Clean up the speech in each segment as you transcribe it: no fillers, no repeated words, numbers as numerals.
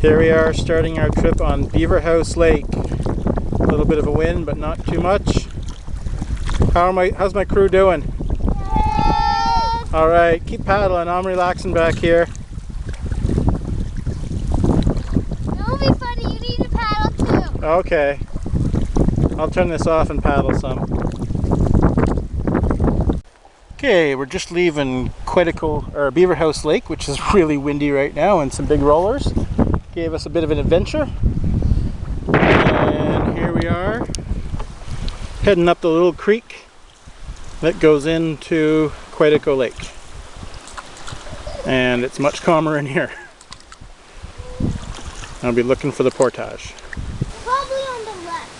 Here we are starting our trip on Beaver House Lake. A little bit of a wind, but not too much. How's my crew doing? Good. All right, keep paddling. I'm relaxing back here. It'll be funny. You need to paddle too. Okay. I'll turn this off and paddle some. Okay, we're just leaving Beaver House Lake, which is really windy right now, and some big rollers. Gave us a bit of an adventure. And here we are, heading up the little creek that goes into Quetico Lake. And it's much calmer in here. I'll be looking for the portage. Probably on the left.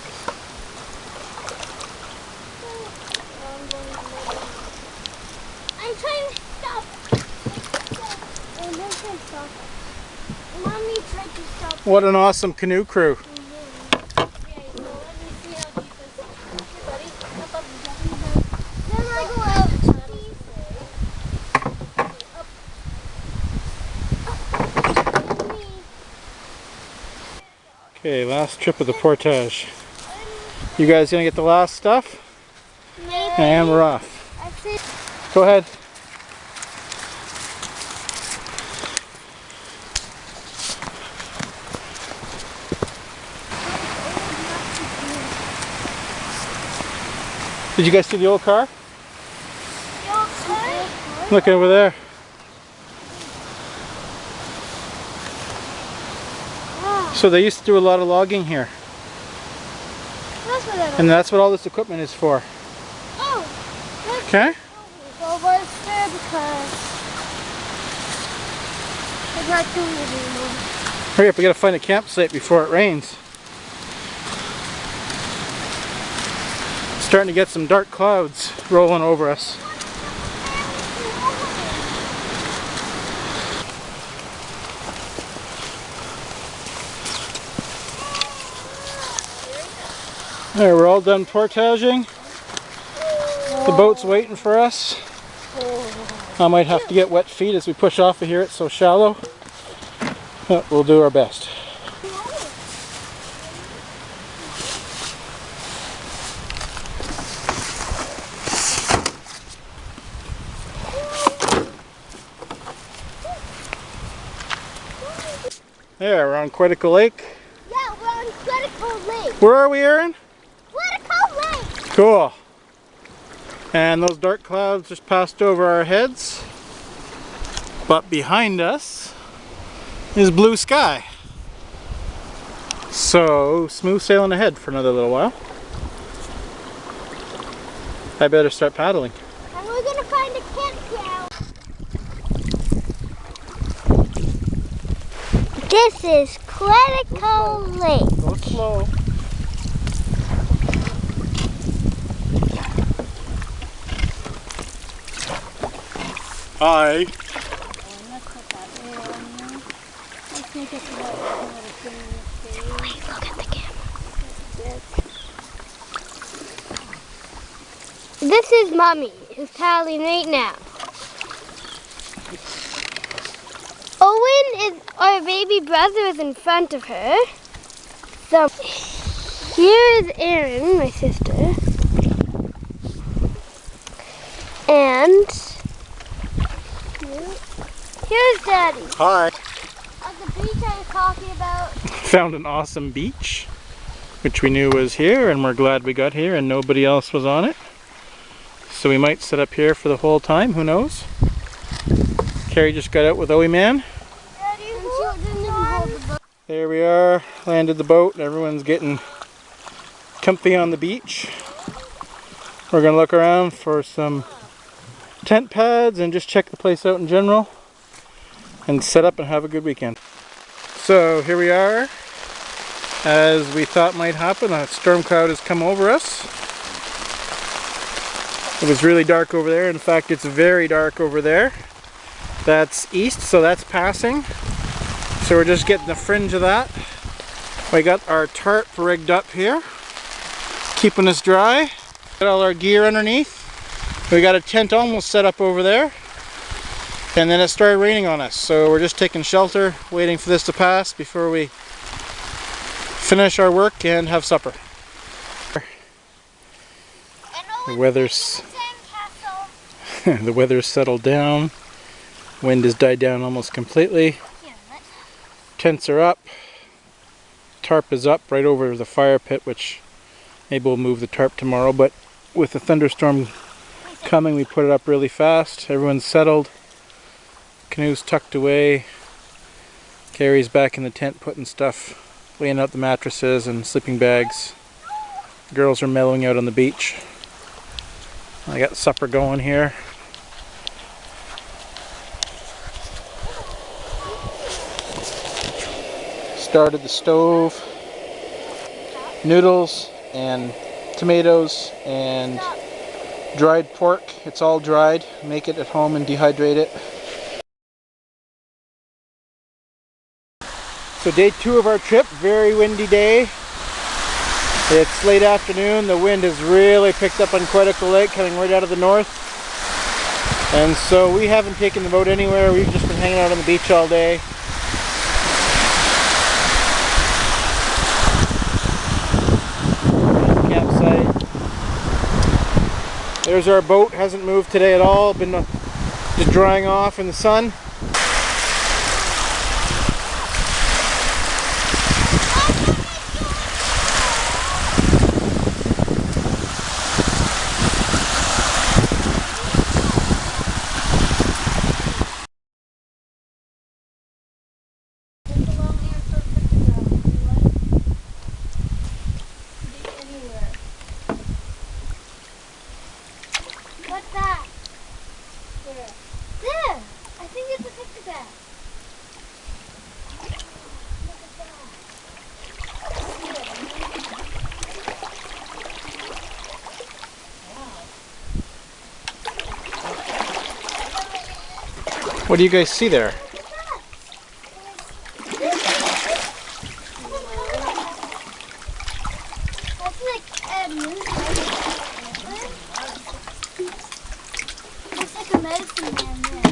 I'm trying to stop. I'm trying to stop. Mommy tried to stop. What an awesome canoe crew. Okay, last trip of the portage. You guys gonna get the last stuff? Maybe. And we're off. Go ahead. Did you guys see the old car? The old car? Look over there. Wow. So they used to do a lot of logging here. And that's what all this equipment is for. Oh. Okay? Well, what's there because I'm not doing it anymore. Hurry up, we gotta find a campsite before it rains. Starting to get some dark clouds rolling over us. There, we're all done portaging. The boat's waiting for us. I might have to get wet feet as we push off of here, it's so shallow. But we'll do our best. There, we're on Quetico Lake. Yeah, we're on Quetico Lake. Where are we, Aaron? Quetico Lake. Cool. And those dark clouds just passed over our heads. But behind us is blue sky. So, smooth sailing ahead for another little while. I better start paddling. And we're going to find a campground. This is Quetico Lake. Go slow. Hi. Wait, look at the camera. This is Mommy, who's paddling right now. Owen is our baby brother is in front of her. So here is Erin, my sister. And here's Daddy. Hi. At the beach I was talking about. Found an awesome beach, which we knew was here, and we're glad we got here and nobody else was on it. So we might sit up here for the whole time, who knows? Carrie just got out with Owie Man. There we are, landed the boat, and everyone's getting comfy on the beach. We're gonna look around for some tent pads and just check the place out in general and set up and have a good weekend. So here we are. As we thought might happen, a storm cloud has come over us. It was really dark over there. In fact, it's very dark over there. That's east, so that's passing. So we're just getting the fringe of that. We got our tarp rigged up here, keeping us dry. Got all our gear underneath. We got a tent almost set up over there. And then it started raining on us, so we're just taking shelter, waiting for this to pass before we finish our work and have supper. The weather's the weather's settled down. Wind has died down almost completely. Tents are up. Tarp is up right over the fire pit, which maybe we'll move the tarp tomorrow, but with the thunderstorm coming, we put it up really fast. Everyone's settled. Canoe's tucked away. Carrie's back in the tent putting stuff, laying out the mattresses and sleeping bags. The girls are mellowing out on the beach. I got supper going here. Started the stove. Noodles and tomatoes and dried pork. It's all dried. Make it at home and dehydrate it. So day 2 of our trip, very windy day. It's late afternoon. The wind has really picked up on Quetico Lake, coming right out of the north. And so we haven't taken the boat anywhere. We've just been hanging out on the beach all day. Campsite. There's our boat. Hasn't moved today at all. Been just drying off in the sun. What's that? Where? There! I think it's a picture bag. Look at that. What do you guys see there? That's like a newspaper. It's like a medicine man there.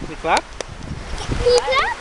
Did you clap? Can you clap?